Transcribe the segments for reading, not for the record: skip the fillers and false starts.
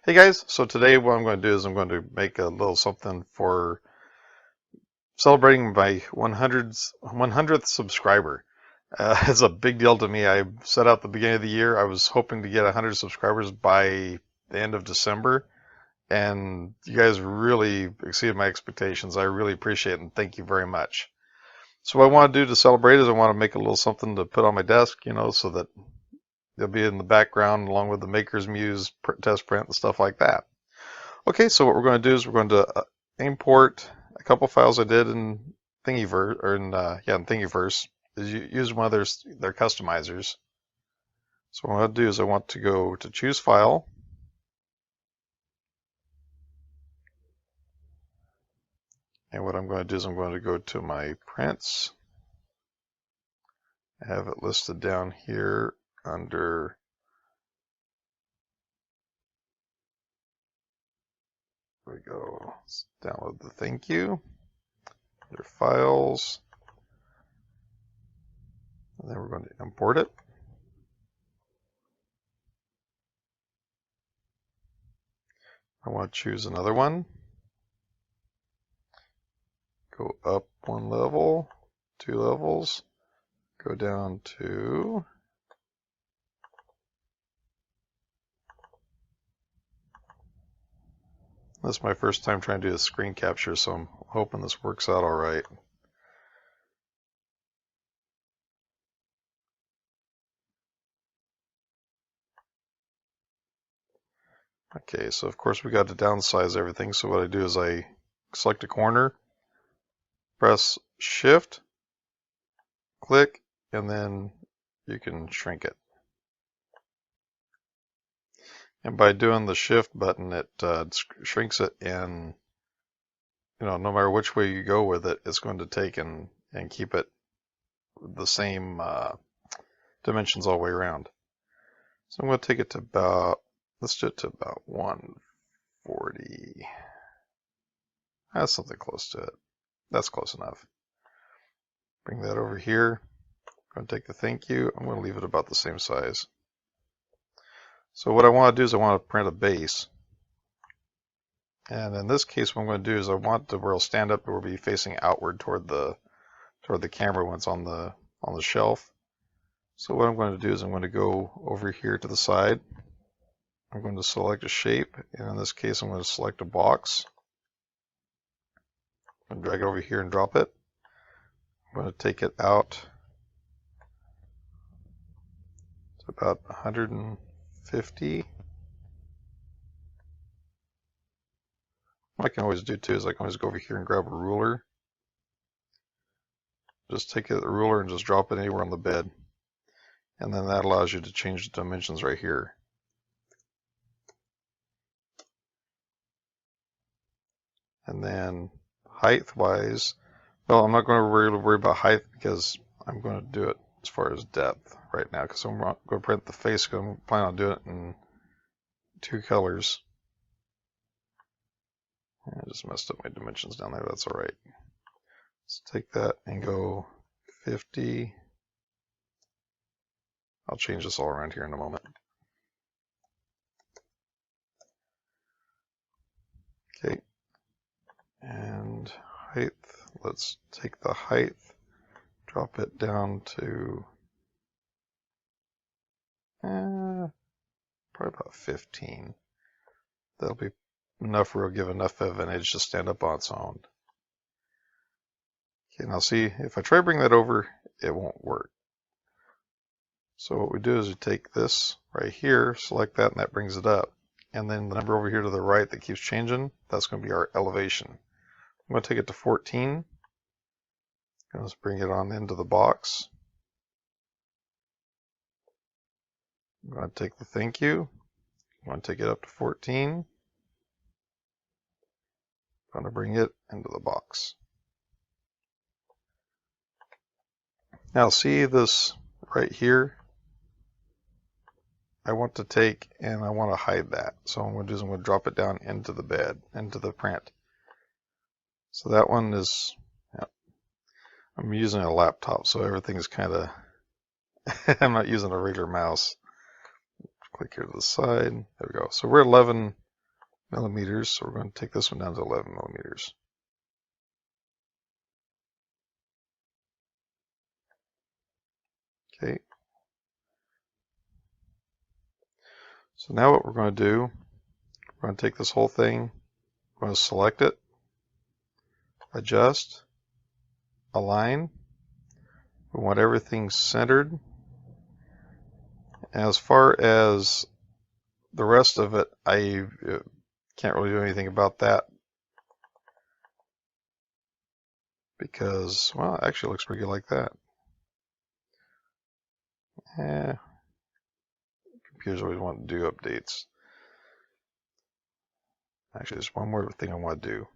Hey guys, so today what I'm going to do is I'm going to make a little something for celebrating my 100th subscriber. It's a big deal to me. I set out at the beginning of the year, I was hoping to get 100 subscribers by the end of December, and you guys really exceeded my expectations. I really appreciate it and thank you very much. So what I want to do to celebrate is I want to make a little something to put on my desk, so that it'll be in the background along with the Maker's Muse test print and stuff like that. Okay, so what we're going to do is we're going to import a couple files I did in Thingiverse, or in Thingiverse. Is use one of their customizers. So what I want to do is I want to go to choose file, and what I'm going to do is I'm going to go to my prints. I have it listed down here under there we go. Let's download the thank you. Under files, and then we're going to import it. I want to choose another one. Go up one level, 2 levels, go down to this is my first time trying to do a screen capture, so I'm hoping this works out all right. Okay, so of course we got to downsize everything, so what I do is I select a corner, press Shift, click, and then you can shrink it. And by doing the Shift button, it shrinks it, and no matter which way you go with it, it's going to take and keep it the same dimensions all the way around. So I'm going to take it to about, let's do it to about 140. That's something close to it. That's close enough. Bring that over here. I'm going to take the thank you. I'm going to leave it about the same size. So what I want to do is I want to print a base. And in this case, what I'm going to do is I want the where it'll stand up, it will be facing outward toward the camera when it's on the shelf. So what I'm going to do is I'm going to go over here to the side. I'm going to select a shape, and in this case, I'm going to select a box. I'm going to drag it over here and drop it. I'm going to take it out to about 150. What I can always do too is I can always go over here and grab a ruler. Just take the ruler and just drop it anywhere on the bed. And then that allows you to change the dimensions right here. And then height wise, well, I'm not going to worry about height because I'm going to do it as far as depth right now because I'm going to print the face because I'm planning on doing it in 2 colors. I just messed up my dimensions down there. That's all right. Let's take that and go 50. I'll change this all around here in a moment. Okay. And height, let's take the height, drop it down to probably about 15. That'll be enough where it'll give enough of an edge to stand up on its own. Okay, now see, if I try to bring that over, it won't work. So what we do is we take this right here, select that, and that brings it up. And then the number over here to the right that keeps changing, that's going to be our elevation. I'm going to take it to 14. And let's bring it on into the box. I'm going to take the thank you. I'm going to take it up to 14. I'm going to bring it into the box. Now see this right here? I want to take and I want to hide that. So what I'm going to do is I'm going to drop it down into the bed, into the print. So that one is, yeah, I'm using a laptop, so everything is kind of, I'm not using a regular mouse. Click here to the side. There we go. So we're 11 millimeters, so we're going to take this one down to 11 millimeters. Okay. So now what we're going to do, we're going to take this whole thing, we're going to select it, adjust, align. We want everything centered. And as far as the rest of it, I can't really do anything about that because, well, it actually looks pretty good like that. Computers always want to do updates. Actually, there's one more thing I want to do.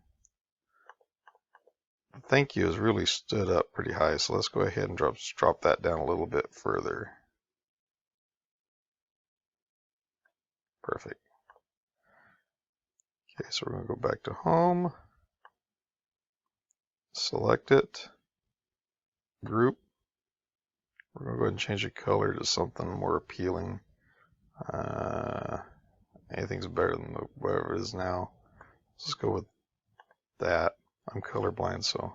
Thank you has really stood up pretty high, so let's go ahead and drop that down a little bit further. Perfect. Okay, so we're going to go back to home, select it, group. We're going to go ahead and change the color to something more appealing. Anything's better than whatever it is now. Let's just go with that. I'm colorblind, so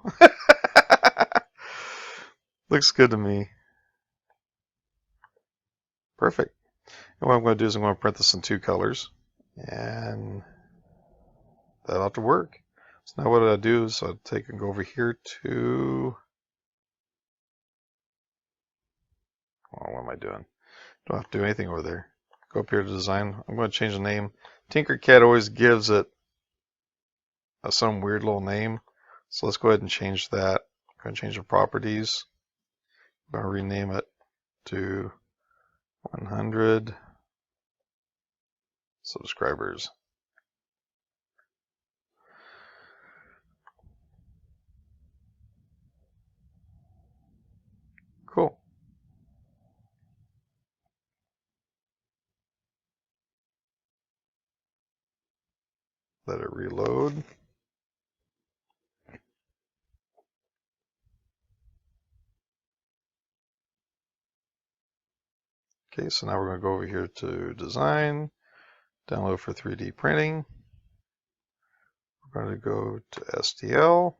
looks good to me. Perfect. And what I'm going to do is I'm going to print this in 2 colors, and that ought to work. So now what I do is I take and go over here to, well, what am I doing? Don't have to do anything over there. Go up here to design. I'm going to change the name. Tinkercad always gives it some weird little name. So let's go ahead and change that. I'm going to change the properties. I'm going to rename it to 100 subscribers. Cool. Let it reload. Okay, so now we're going to go over here to design, download for 3D printing. We're going to go to STL,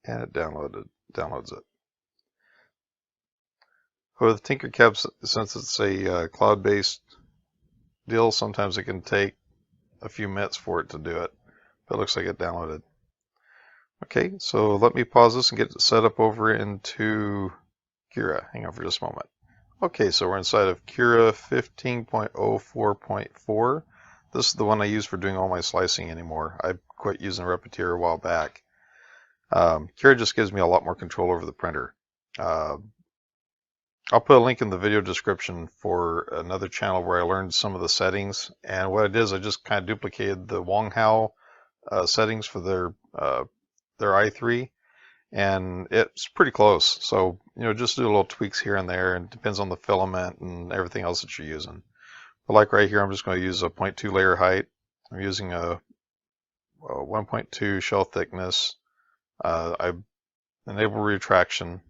and it downloads it. With Tinkercad, since it's a cloud-based deal, sometimes it can take a few minutes for it to do it, but it looks like it downloaded. Okay, so let me pause this and get it set up over into Cura. Hang on for just a moment. Okay, so we're inside of Cura 15.04.4. This is the one I use for doing all my slicing anymore. I quit using Repetier a while back. Cura just gives me a lot more control over the printer. I'll put a link in the video description for another channel where I learned some of the settings. And what it is, I just kind of duplicated the Wanghao settings for their i3. And it's pretty close. So, just do little tweaks here and there, and it depends on the filament and everything else that you're using. But like right here, I'm just going to use a 0.2 layer height. I'm using a 1.2 shell thickness. I enable retraction.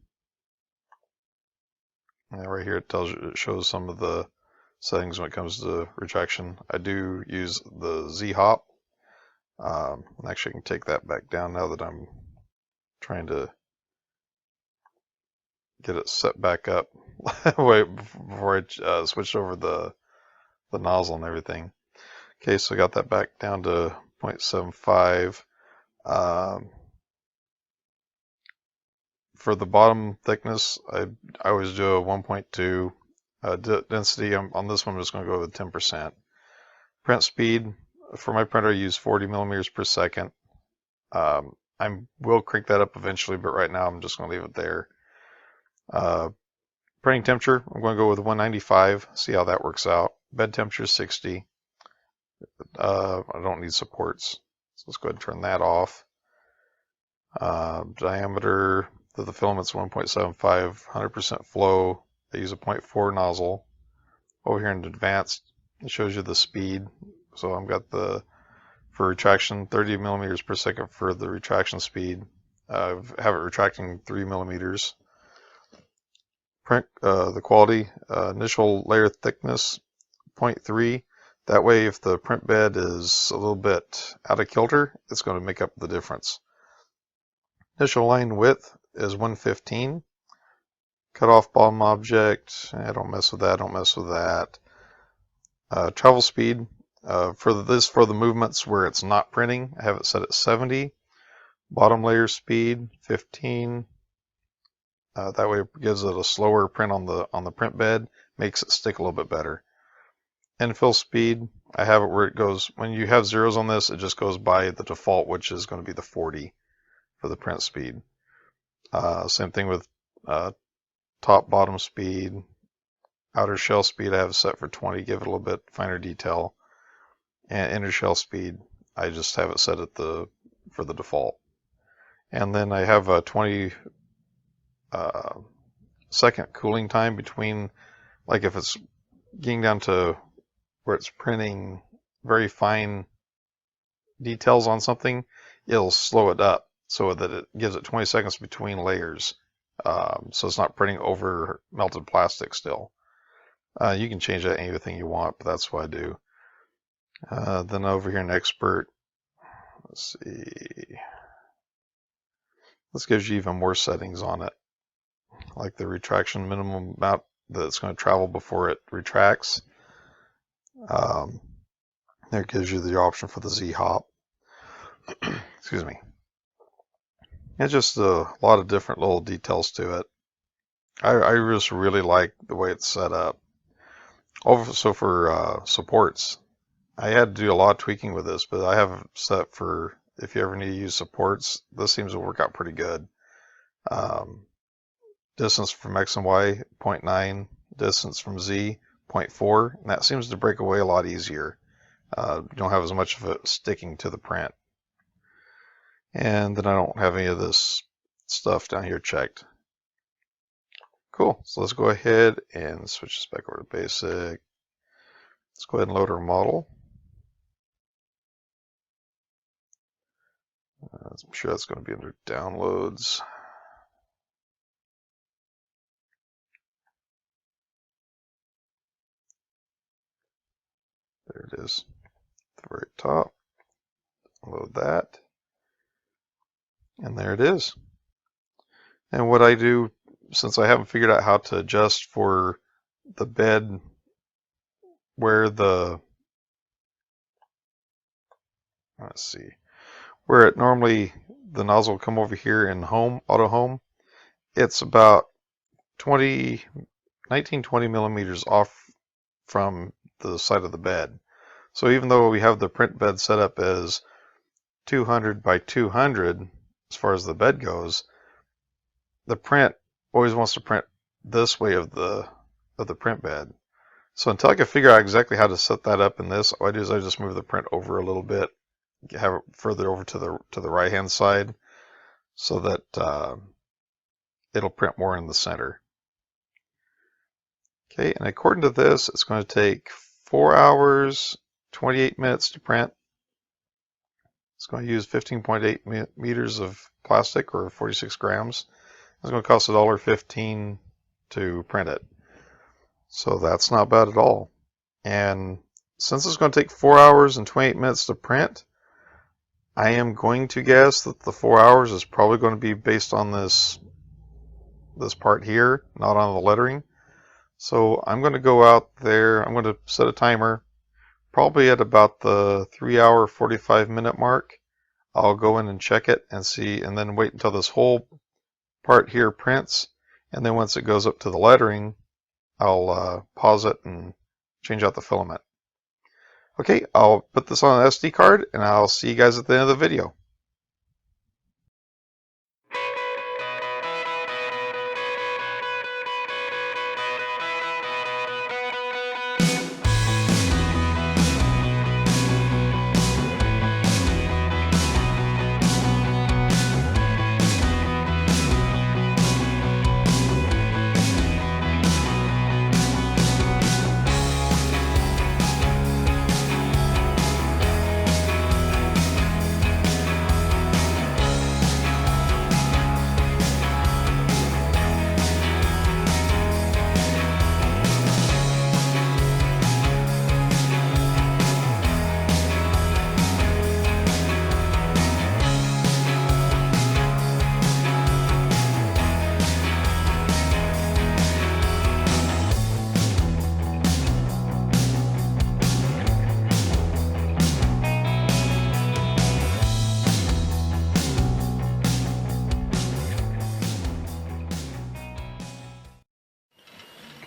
And right here it shows some of the settings when it comes to retraction. I do use the Z-hop. Actually, I can take that back down now that I'm trying to get it set back up wait before I switched over the nozzle and everything. Okay, so I got that back down to 0.75. For the bottom thickness, I always do a 1.2 density. On this one, I'm just going to go with 10%. Print speed, for my printer, I use 40 millimeters per second. I will crank that up eventually, but right now I'm just going to leave it there. Printing temperature, I'm going to go with 195, see how that works out. Bed temperature is 60. I don't need supports, so let's go ahead and turn that off. Diameter of the filament's 1.75, 100% flow. I use a 0.4 nozzle. Over here in advanced, it shows you the speed. So I've got for retraction, 30 millimeters per second for the retraction speed. I have it retracting 3 millimeters. Print the quality, initial layer thickness 0.3. That way, if the print bed is a little bit out of kilter, it's going to make up the difference. Initial line width is 115. Cut off bottom object, don't mess with that, don't mess with that. Travel speed, for the movements where it's not printing, I have it set at 70. Bottom layer speed, 15. That way it gives it a slower print on the print bed, makes it stick a little bit better. Infill speed, I have it where it goes, when you have zeros on this, it just goes by the default, which is going to be the 40 for the print speed. Same thing with top bottom speed. Outer shell speed I have set for 20, give it a little bit finer detail. And inner shell speed, I just have it set at for the default. And then I have a 20 second cooling time between, like if it's getting down to where it's printing very fine details on something, it'll slow it up so that it gives it 20 seconds between layers. So it's not printing over melted plastic still. You can change that anything you want, but that's what I do. Then over here in Expert, let's see. This gives you even more settings on it, like the retraction minimum amount that it's going to travel before it retracts. There it gives you the option for the Z-hop. Excuse me. It's just a lot of different little details to it. I just really like the way it's set up. Also for supports, I had to do a lot of tweaking with this, but I have it set for if you ever need to use supports, this seems to work out pretty good. Distance from X and Y, 0.9, distance from Z, 0.4, and that seems to break away a lot easier. You don't have as much of it sticking to the print. And then I don't have any of this stuff down here checked. Cool, so let's go ahead and switch this back over to basic. Let's go ahead and load our model. I'm sure that's going to be under downloads. There it is, at the very top. Load that. And there it is. And what I do, since I haven't figured out how to adjust for the bed where let's see, where it normally, the nozzle will come over here in home, auto home, it's about 19-20 millimeters off from the side of the bed. So even though we have the print bed set up as 200 by 200 as far as the bed goes, the print always wants to print this way of the print bed. So until I can figure out exactly how to set that up in this, what I do is I just move the print over a little bit, have it further over to the right hand side, so that it'll print more in the center. Okay, and according to this, it's going to take 4 hours, 28 minutes to print. It's going to use 15.8 meters of plastic, or 46 grams. It's going to cost $1.15 to print it. So that's not bad at all. And since it's going to take 4 hours and 28 minutes to print, I am going to guess that the 4 hours is probably going to be based on this part here, not on the lettering. So I'm going to go out there, I'm going to set a timer, probably at about the 3 hour 45 minute mark. I'll go in and check it and see, and then wait until this whole part here prints, and then once it goes up to the lettering, I'll pause it and change out the filament. Okay, I'll put this on an SD card, and I'll see you guys at the end of the video.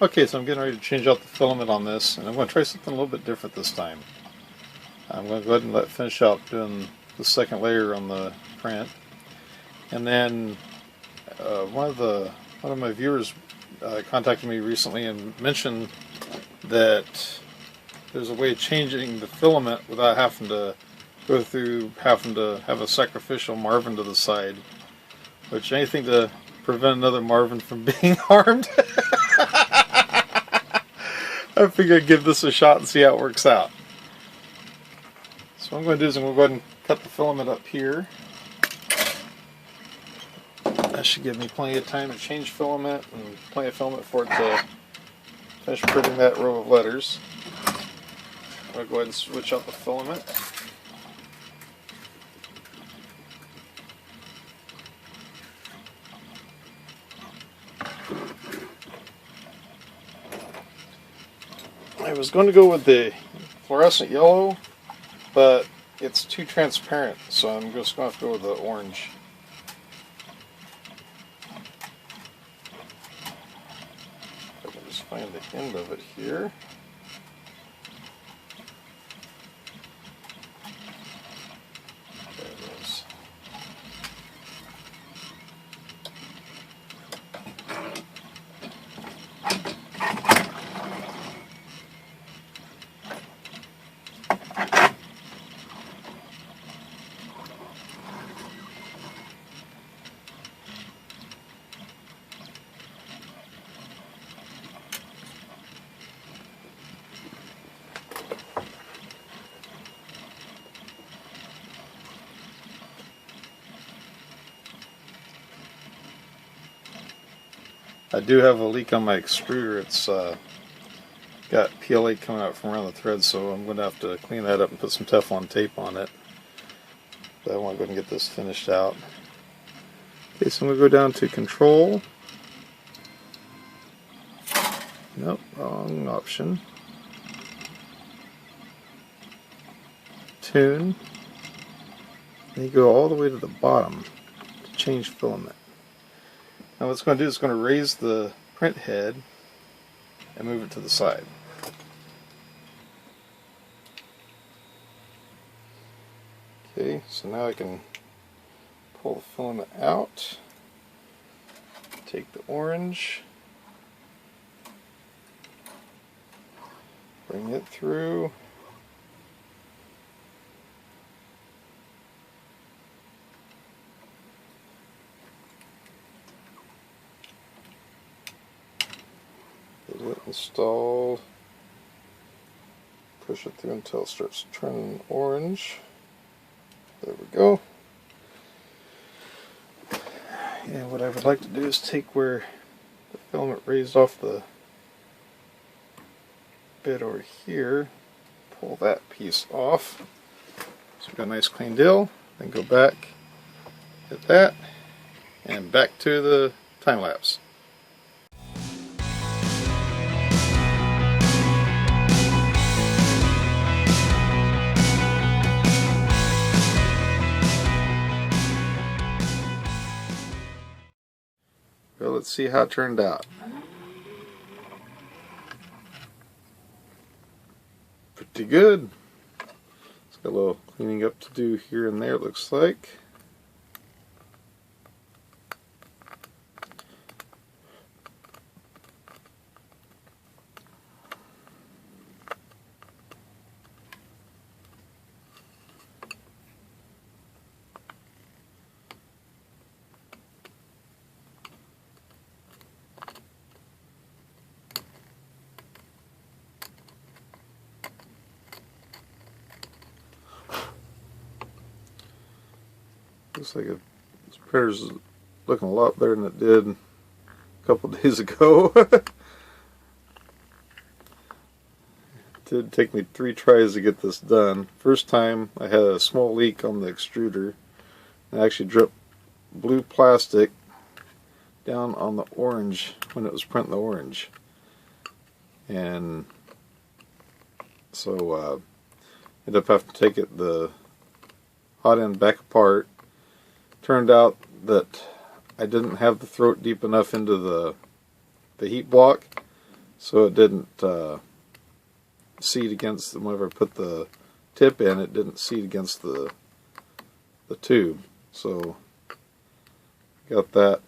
Okay, so I'm getting ready to change out the filament on this, and I'm going to try something a little bit different this time. I'm going to go ahead and finish out doing the second layer on the print, and then one of my viewers contacted me recently and mentioned that there's a way of changing the filament without having to go through having to have a sacrificial Marvin to the side. Which, anything to prevent another Marvin from being harmed. I figured I'd give this a shot and see how it works out. So what I'm going to do is I'm going to go ahead and cut the filament up here. That should give me plenty of time to change filament and plenty of filament for it to finish printing that row of letters. I'm going to go ahead and switch out the filament. I was going to go with the fluorescent yellow, but it's too transparent, so I'm just going to have to go with the orange. I can just find the end of it here. There it is. I do have a leak on my extruder. It's got PLA coming out from around the thread, so I'm going to have to clean that up and put some Teflon tape on it. But I want to go ahead and get this finished out. Okay, so I'm going to go down to Control. Nope, wrong option. Tune. And you go all the way to the bottom to change filament. Now what it's going to do is it's going to raise the print head and move it to the side. Okay, so now I can pull the filament out, take the orange, bring it through, get it installed, push it through until it starts turning orange. There we go. And what I would like to do is take where the filament raised off the bit over here, pull that piece off. So we've got a nice clean deal. Then go back, hit that, and back to the time lapse. Well, let's see how it turned out. Pretty good. It's got a little cleaning up to do here and there, it looks like. Looks like this printer's looking a lot better than it did a couple days ago. It did take me 3 tries to get this done. First time I had a small leak on the extruder. I actually dripped blue plastic down on the orange when it was printing the orange. And so ended up having to take the hot end back apart. Turned out that I didn't have the throat deep enough into the heat block, so it didn't seat against, whenever I put the tip in, it didn't seat against the tube. So got that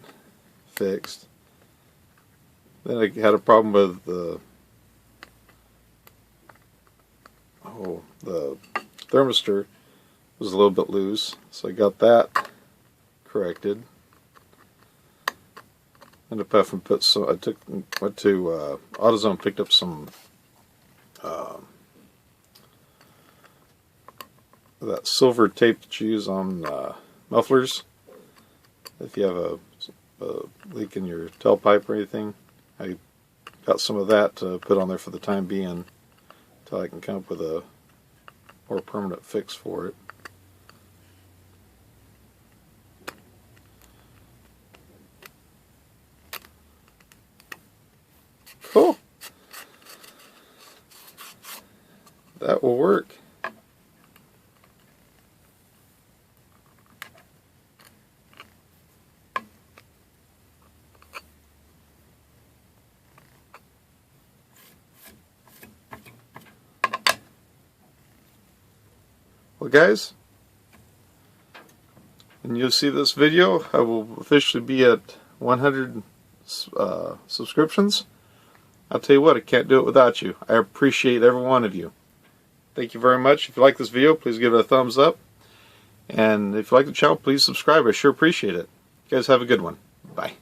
fixed. Then I had a problem with the thermistor was a little bit loose, so I got that corrected. Ended up having to put some. Went to AutoZone, picked up some that silver tape that you use on mufflers. If you have a leak in your tailpipe or anything, I got some of that to put on there for the time being, until I can come up with a more permanent fix for it. Cool. That will work. Well, guys, when you see this video, I will officially be at 100 subscriptions. I'll tell you what, I can't do it without you. I appreciate every one of you. Thank you very much. If you like this video, please give it a thumbs up. And if you like the channel, please subscribe. I sure appreciate it. You guys have a good one. Bye.